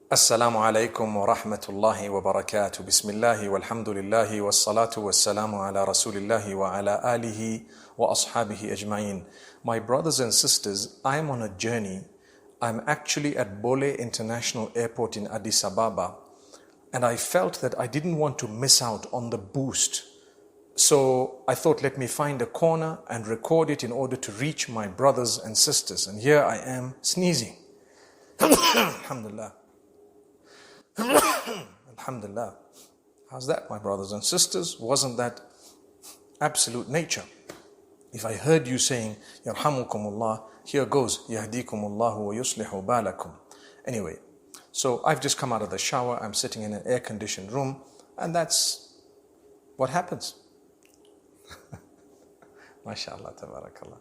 Assalamu alaikum wa rahmatullahi wa barakatuh. Bismillahi walhamdulillahi wassalatu wassalamu ala rasulillahi wa ala alihi wa ashabihi ajma'in. My brothers and sisters, I am on a journey. I'm actually at Bole International Airport in Addis Ababa, and I felt that I didn't want to miss out on the boost. So I thought, let me find a corner and record it in order to reach my brothers and sisters. And here I am sneezing. Alhamdulillah. Alhamdulillah. How's that, my brothers and sisters? Wasn't that absolute nature? If I heard you saying, Yarhamukumullah, here goes, Yahdikumullahu wa yuslihu balakum. Anyway, so I've just come out of the shower, I'm sitting in an air-conditioned room, and that's what happens. MashaAllah, tabarakallah.